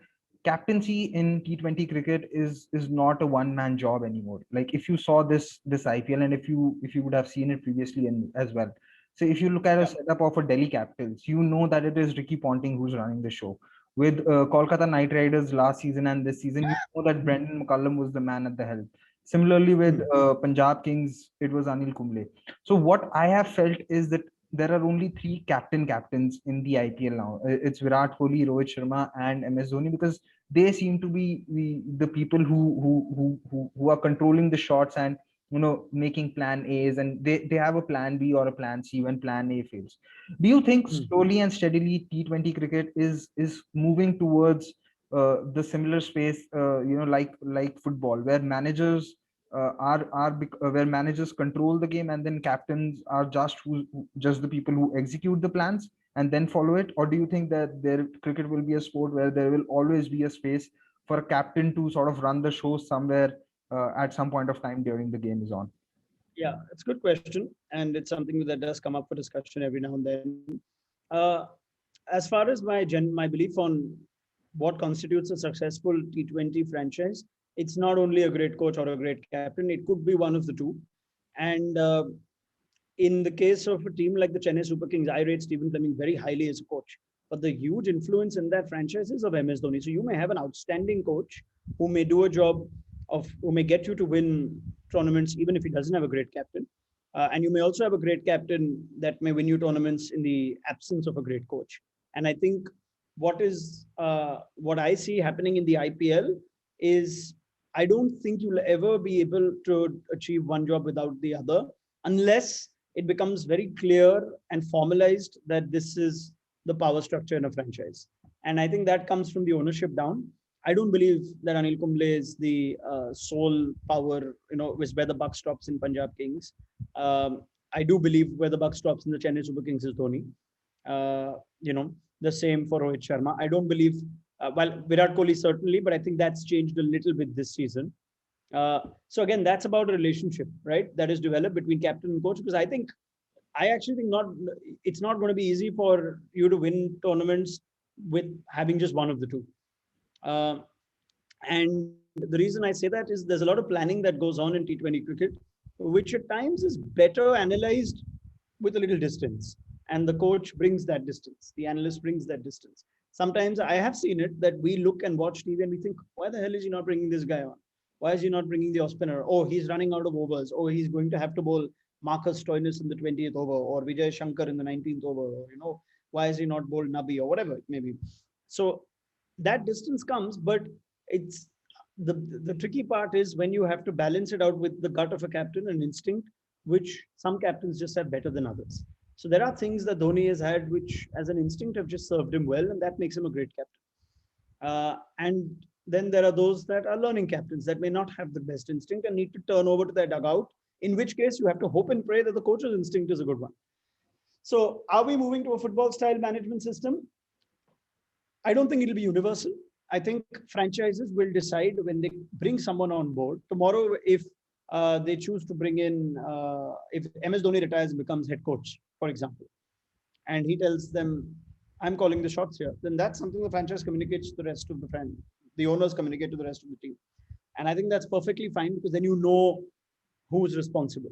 [SPEAKER 1] captaincy in T20 cricket is not a one man job anymore. Like if you saw this IPL, and if you would have seen it previously and as well. So if you look at a
[SPEAKER 2] Yeah.
[SPEAKER 1] setup of a Delhi Capitals, you know that it is Ricky Ponting who's running the show. With Kolkata Knight Riders last season and this season, you know that Brendan McCullum was the man at the helm. Similarly, with
[SPEAKER 2] Hmm.
[SPEAKER 1] Punjab Kings, it was Anil Kumble. So what I have felt is that there are only three captains in the IPL now. It's Virat Kohli, Rohit Sharma, and MS Dhoni, because they seem to be the people who are controlling the shots and making plan A's, and they have a plan B or a plan C when plan A fails. Do you think
[SPEAKER 2] Hmm.
[SPEAKER 1] slowly and steadily T20 cricket is moving towards the similar space, like football, where managers where managers control the game, and then captains are just the people who execute the plans and then follow it? Or do you think that cricket will be a sport where there will always be a space for a captain to sort of run the show somewhere at some point of time during the game is on?
[SPEAKER 2] Yeah, it's a good question, and it's something that does come up for discussion every now and then. Uh, as far as my belief on what constitutes a successful T20 franchise, it's not only a great coach or a great captain, it could be one of the two. And in the case of a team like the Chennai Super Kings, I rate Stephen Fleming very highly as a coach. But the huge influence in that franchise is of MS Dhoni. So you may have an outstanding coach who may do a job who may get you to win tournaments even if he doesn't have a great captain. And you may also have a great captain that may win you tournaments in the absence of a great coach. And I think what I see happening in the IPL is I don't think you'll ever be able to achieve one job without the other unless it becomes very clear and formalized that this is the power structure in a franchise. And I think that comes from the ownership down. I don't believe that Anil Kumble is the sole power, is where the buck stops in Punjab Kings. I do believe where the buck stops in the Chennai Super Kings is Dhoni. The same for Rohit Sharma. I don't believe, Virat Kohli certainly, but I think that's changed a little bit this season. So again, that's about a relationship, right? That is developed between captain and coach. Because I actually think it's not going to be easy for you to win tournaments with having just one of the two. And the reason I say that is there's a lot of planning that goes on in T20 cricket, which at times is better analyzed with a little distance. And the coach brings that distance. The analyst brings that distance. Sometimes I have seen it that we look and watch TV and we think, why the hell is he not bringing this guy on? Why is he not bringing the off spinner? Oh, he's running out of overs. Oh, he's going to have to bowl Marcus Stoinis in the 20th over or Vijay Shankar in the 19th over. Or, why is he not bowled Nabi or whatever it may be? So that distance comes, but it's the tricky part is when you have to balance it out with the gut of a captain and instinct, which some captains just have better than others. So there are things that Dhoni has had, which as an instinct have just served him well, and that makes him a great captain. And then there are those that are learning captains that may not have the best instinct and need to turn over to their dugout, in which case you have to hope and pray that the coach's instinct is a good one. So are we moving to a football style management system? I don't think it'll be universal. I think franchises will decide when they bring someone on board. Tomorrow, if they choose to bring in, if MS Dhoni retires and becomes head coach, for example, and he tells them, I'm calling the shots here, then that's something the franchise communicates to the rest of the owners communicate to the rest of the team. And I think that's perfectly fine because then you know who's responsible.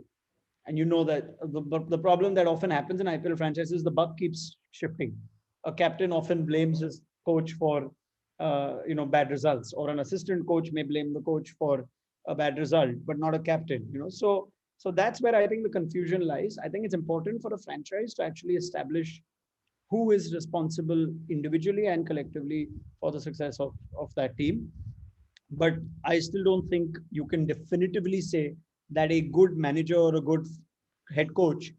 [SPEAKER 2] And you know that the problem that often happens in IPL franchises, the buck keeps shifting. A captain often blames his coach for bad results, or an assistant coach may blame the coach for a bad result, but not a captain. So that's where I think the confusion lies. I think it's important for a franchise to actually establish who is responsible individually and collectively for the success of that team. But I still don't think you can definitively say that a good manager or a good head coach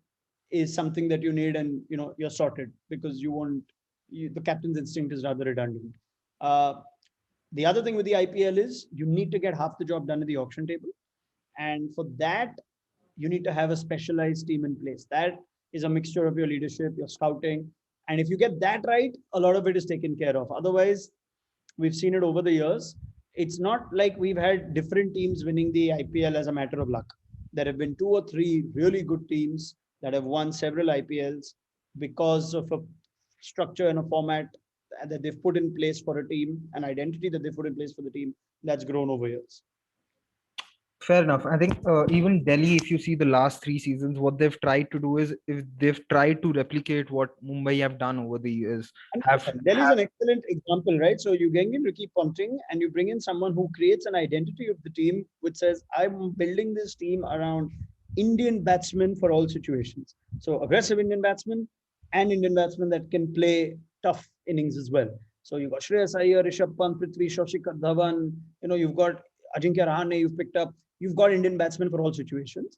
[SPEAKER 2] is something that you need and you're sorted, because the captain's instinct is rather redundant. The other thing with the IPL is you need to get half the job done at the auction table. And for that, you need to have a specialized team in place. That is a mixture of your leadership, your scouting. And if you get that right, a lot of it is taken care of. Otherwise, we've seen it over the years. It's not like we've had different teams winning the IPL as a matter of luck. There have been 2 or 3 really good teams that have won several IPLs because of a structure and a format that they've put in place for a team, an identity that they've put in place for the team that's grown over years.
[SPEAKER 1] Fair enough. I think even Delhi, if you see the last 3 seasons, what they've tried to do is if they've tried to replicate what Mumbai have done over the years.
[SPEAKER 2] Delhi is an excellent example, right? So you bring in Ricky Ponting and you bring in someone who creates an identity of the team, which says, I'm building this team around Indian batsmen for all situations. So aggressive Indian batsmen and Indian batsmen that can play tough innings as well. So you've got Shreyas Iyer, Rishabh Pant, Prithvi, Shikhar Dhawan, you've got Ajinkya Rahane, you've picked up. You've got Indian batsmen for all situations.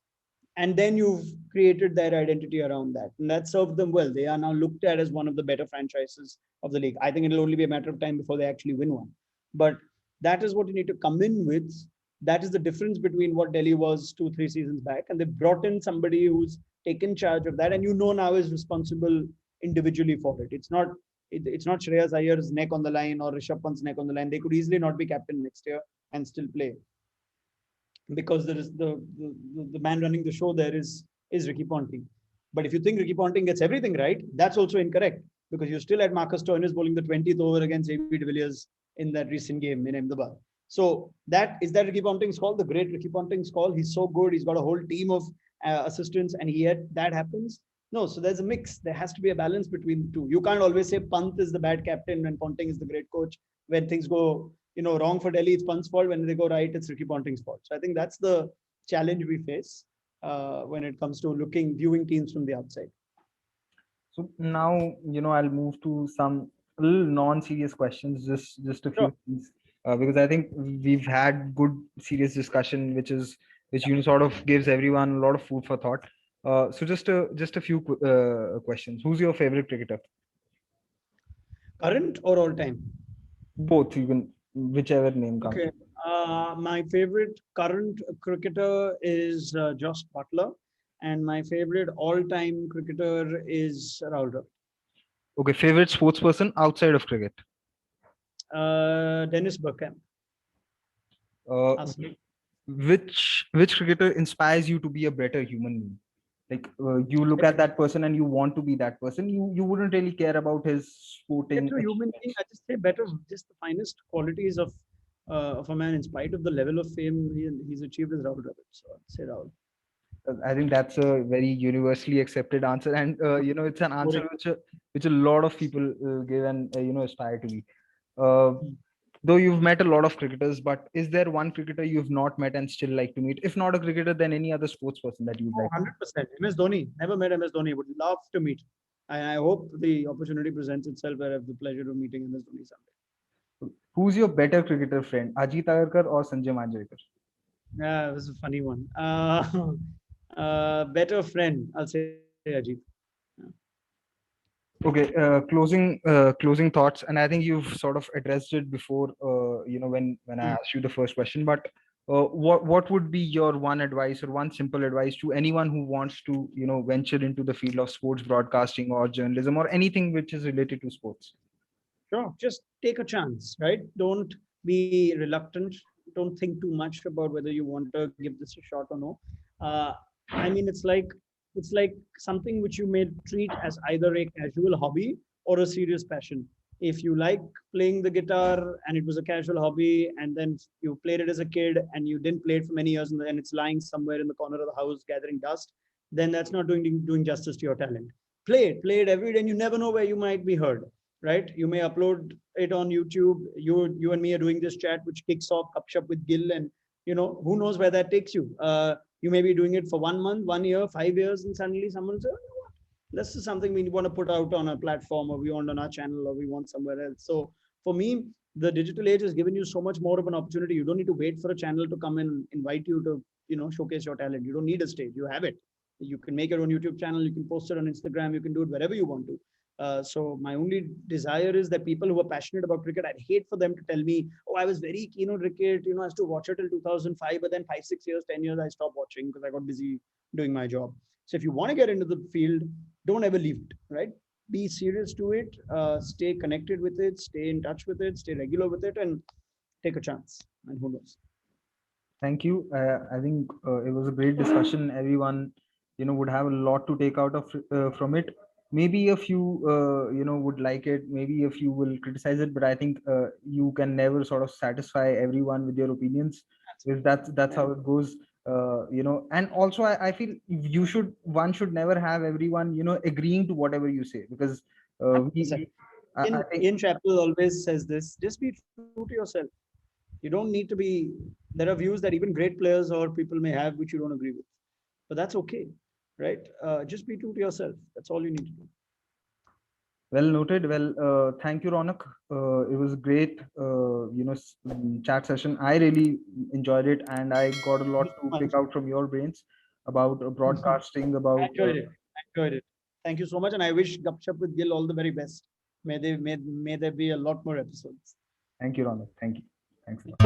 [SPEAKER 2] And then you've created their identity around that. And that served them well. They are now looked at as one of the better franchises of the league. I think it'll only be a matter of time before they actually win one. But that is what you need to come in with. That is the difference between what Delhi was 2-3 seasons back. And they brought in somebody who's taken charge of that. And now is responsible individually for it. It's not Shreyas Iyer's neck on the line or Rishabh Pant's neck on the line. They could easily not be captain next year and still play, because there is the man running the show there is Ricky Ponting. But if you think Ricky Ponting gets everything right, that's also incorrect, because you still had Marcus Stoinis bowling the 20th over against A.B. de Villiers in that recent game in Ahmedabad. So that Ricky Ponting's call, the great Ricky Ponting's call. He's so good. He's got a whole team of assistants, and yet that happens. No, so there's a mix. There has to be a balance between the two. You can't always say Pant is the bad captain and Ponting is the great coach. When things go, wrong for Delhi, it's Pant's fault. When they go right, it's Ricky Ponting's fault. So I think that's the challenge we face when it comes to viewing teams from the outside.
[SPEAKER 1] So now, I'll move to some little non-serious questions, just a few things, because I think we've had good serious discussion, which sort of gives everyone a lot of food for thought. So just a few questions. Who's your favorite cricketer?
[SPEAKER 2] Current or all time?
[SPEAKER 1] Both, even whichever name comes.
[SPEAKER 2] Okay. My favorite current cricketer is Josh Butler, and my favorite all-time cricketer is Rahul Dravid.
[SPEAKER 1] Okay, favorite sports person outside of cricket?
[SPEAKER 2] Dennis Bergkamp.
[SPEAKER 1] Which cricketer inspires you to be a better human being? Like you look at that person and you want to be that person. You wouldn't really care about his sporting.
[SPEAKER 2] Better human being, I just say better, just the finest qualities of a man, in spite of the level of fame he's achieved, is Rahul Dravid. So I'd say Rahul.
[SPEAKER 1] I think that's a very universally accepted answer, and it's an answer which a lot of people give and aspire to be. Though you've met a lot of cricketers, but is there one cricketer you've not met and still like to meet? If not a cricketer, then any other sports person that you'd like.
[SPEAKER 2] 100%. MS Dhoni. Never met MS Dhoni. Would love to meet. I hope the opportunity presents itself where I have the pleasure of meeting MS Dhoni someday.
[SPEAKER 1] Who's your better cricketer friend, Ajit Agarkar or Sanjay Manjrekar?
[SPEAKER 2] Yeah, this is a funny one. Better friend, I'll say Ajit.
[SPEAKER 1] Okay, closing thoughts, and I think you've sort of addressed it before, when I asked you the first question, but what would be your one advice or one simple advice to anyone who wants to venture into the field of sports broadcasting or journalism or anything which is related to sports?
[SPEAKER 2] Sure, just take a chance, right? Don't be reluctant. Don't think too much about whether you want to give this a shot or no. I mean, it's like something which you may treat as either a casual hobby or a serious passion. If you like playing the guitar and it was a casual hobby, and then you played it as a kid and you didn't play it for many years, and then it's lying somewhere in the corner of the house gathering dust, then that's not doing justice to your talent. Play it every day, and you never know where you might be heard, right? You may upload it on YouTube. You and me are doing this chat, which kicks off Gupshup with Gill, and who knows where that takes you. You may be doing it for 1 month, 1 year, 5 years, and suddenly someone says, this is something we want to put out on a platform, or we want on our channel, or we want somewhere else. So for me, the digital age has given you so much more of an opportunity. You don't need to wait for a channel to come and invite you to, showcase your talent. You don't need a stage. You have it. You can make your own YouTube channel. You can post it on Instagram. You can do it wherever you want to. So my only desire is that people who are passionate about cricket, I'd hate for them to tell me, oh, I was very keen on cricket, I used to watch it till 2005, but then 5, 6 years, 10 years, I stopped watching because I got busy doing my job. So if you want to get into the field, don't ever leave it, right? Be serious to it, stay connected with it, stay in touch with it, stay regular with it, and take a chance. And who knows?
[SPEAKER 1] Thank you. I think it was a great discussion. Everyone, would have a lot to take out of from it. Maybe a few, would like it. Maybe a few will criticize it. But I think you can never sort of satisfy everyone with your opinions. Because that's how it goes. And also I feel one should never have everyone, agreeing to whatever you say, because
[SPEAKER 2] Ian Chappell always says this: just be true to yourself. You don't need to be. There are views that even great players or people may have which you don't agree with, but that's okay, right? Just be true to yourself. That's all you need to do.
[SPEAKER 1] Well noted. Well, thank you, Raunak. It was a great, chat session. I really enjoyed it, and I got a lot to pick out from your brains about broadcasting. About
[SPEAKER 2] I enjoyed it. Thank you so much, and I wish Gupshup with Gill all the very best. May there be a lot more episodes.
[SPEAKER 1] Thank you, Raunak. Thank you. Thanks a lot.